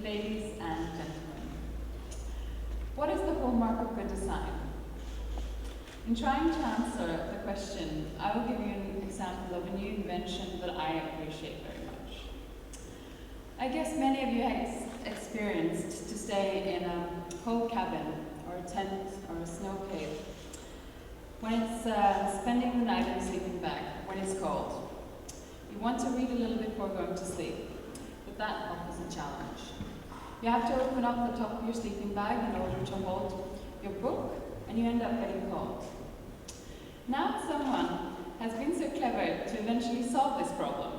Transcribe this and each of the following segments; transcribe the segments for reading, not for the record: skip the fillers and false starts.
ladies and gentlemen. What is the hallmark of good design? In trying to answer the question, I will give you an example of a new invention that I appreciate very much. I guess many of you have experienced to stay in a cold cabin or a tent or a snow cave when it's spending the night in a sleeping bag, when it's cold. You want to read a little bit before going to sleep, but that offers a challenge. You have to open up the top of your sleeping bag in order to hold your book, and you end up getting cold. Now someone has been so clever to eventually solve this problem.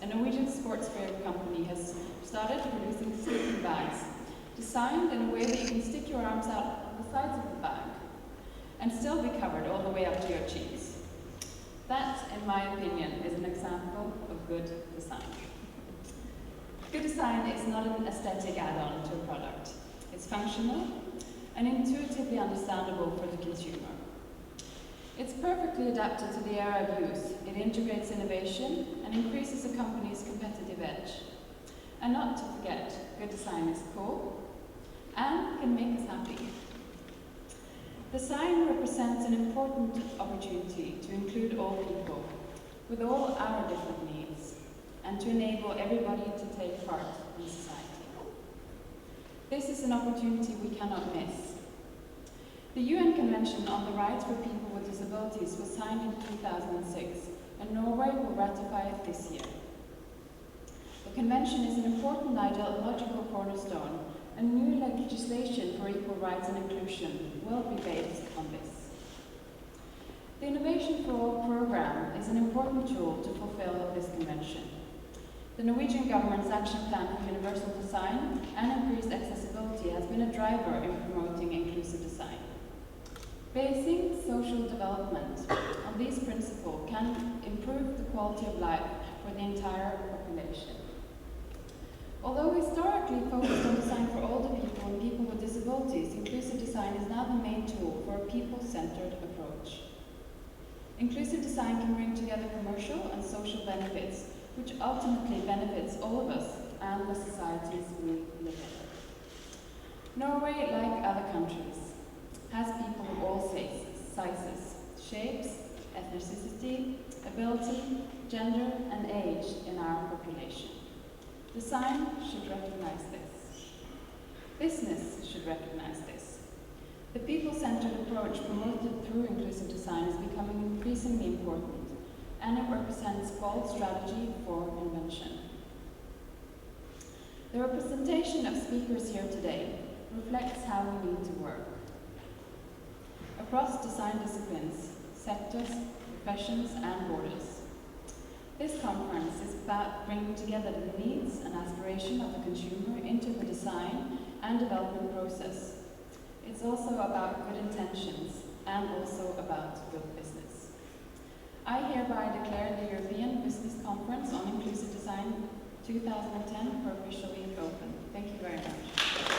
A Norwegian sportswear company has started producing sleeping bags, designed in a way that you can stick your arms out the sides of the bag and still be covered all the way up to your cheeks. That, in my opinion, is an example of good design. Good design is not an aesthetic add-on to a product. It's functional and intuitively understandable for the consumer. It's perfectly adapted to the era of youth. It integrates innovation and increases a company's competitive edge. And not to forget, good design is cool and can make us happy. Design represents an important opportunity to include all people, with all our different needs, and to enable everybody to take part in society. This is an opportunity we cannot miss. The UN Convention on the Rights for People with Disabilities was signed in 2006, and Norway will ratify it this year. The Convention is an important ideological cornerstone, and new legislation for equal rights and inclusion will be based on this. The Innovation for All program is an important tool to fulfill this convention. The Norwegian government's action plan for universal design and increased accessibility has been a driver in promoting inclusive design. Basing social development on these principles can improve the quality of life for the entire population. Although historically focused on design for older people and people with disabilities, inclusive design is now the main tool for a people-centered approach. Inclusive design can bring together commercial and social benefits, which ultimately benefits all of us and the societies we live in. Norway, like other countries, has people of all sizes, shapes, ethnicity, ability, gender, and age in our population. Design should recognize this. Business should recognize this. The people-centered approach promoted through inclusive design is becoming increasingly important, and it represents bold strategy for invention. The representation of speakers here today reflects how we need to work. Across design disciplines, sectors, professions, and borders. This conference is about bringing together the needs and aspiration of the consumer into the design and development process. It's also about good intentions and also about good business. I hereby declare the European Business Conference on Inclusive Design 2010 officially open. Thank you very much.